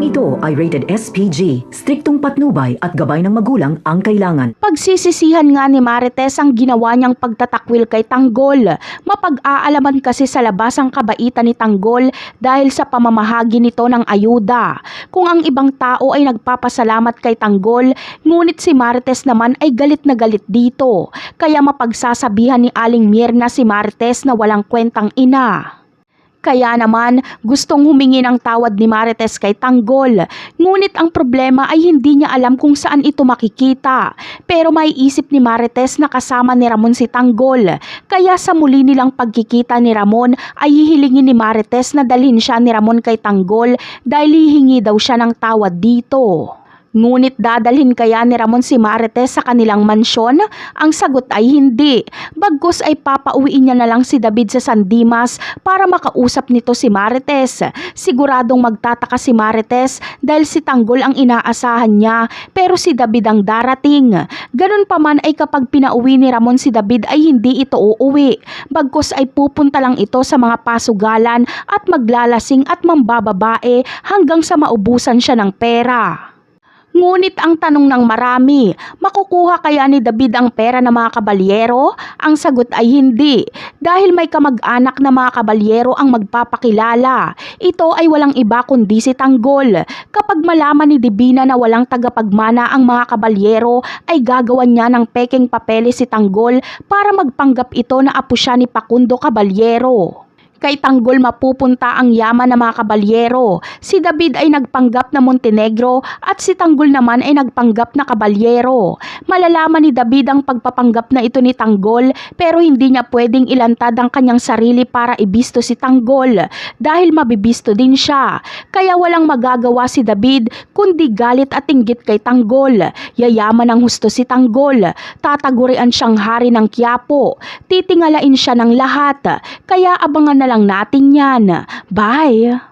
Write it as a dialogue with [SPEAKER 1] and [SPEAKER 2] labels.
[SPEAKER 1] Ito ay rated SPG, striktong patnubay at gabay ng magulang ang kailangan.
[SPEAKER 2] Pagsisisihan nga ni Marites ang ginawa niyang pagtatakwil kay Tanggol. Mapag-aalaman kasi sa labas ang kabaitan ni Tanggol dahil sa pamamahagi nito ng ayuda. Kung ang ibang tao ay nagpapasalamat kay Tanggol, ngunit si Marites naman ay galit na galit dito. Kaya mapagsasabihan ni Aling Myrna si Marites na walang kwentang ina. Kaya naman gustong humingi ng tawad ni Marites kay Tanggol. Ngunit ang problema ay hindi niya alam kung saan ito makikita. Pero maiisip ni Marites na kasama ni Ramon si Tanggol. Kaya sa muli nilang pagkikita ni Ramon ay hihilingin ni Marites na dalhin siya ni Ramon kay Tanggol dahil hihingi daw siya ng tawad dito. Ngunit dadalhin kaya ni Ramon si Marites sa kanilang mansyon? Ang sagot ay hindi. Bagkus ay papauwiin niya na lang si David sa San Dimas para makausap nito si Marites. Siguradong magtataka si Marites dahil si Tanggol ang inaasahan niya pero si David ang darating. Ganun pa man ay kapag pinauwi ni Ramon si David ay hindi ito uuwi. Bagkus ay pupunta lang ito sa mga pasugalan at maglalasing at mambababae hanggang sa maubusan siya ng pera. Ngunit ang tanong ng marami, makukuha kaya ni David ang pera ng mga kabalyero? Ang sagot ay hindi, dahil may kamag-anak na mga kabalyero ang magpapakilala. Ito ay walang iba kundi si Tanggol. Kapag malaman ni Divina na walang tagapagmana ang mga kabalyero, ay gagawan niya ng peking papeles si Tanggol para magpanggap ito na apo siya ni Facundo Caballero. Kay Tanggol mapupunta ang yaman ng mga kabalyero. Si David ay nagpanggap na Montenegro at si Tanggol naman ay nagpanggap na kabalyero. Malalaman ni David ang pagpapanggap na ito ni Tanggol pero hindi niya pwedeng ilantad ang kanyang sarili para ibisto si Tanggol dahil mabibisto din siya. Kaya walang magagawa si David kundi galit at inggit kay Tanggol. Yayaman ng husto si Tanggol. Tatagurian siyang hari ng Quiapo. Titingalain siya ng lahat. Kaya abangan na lang natin yan. Bye!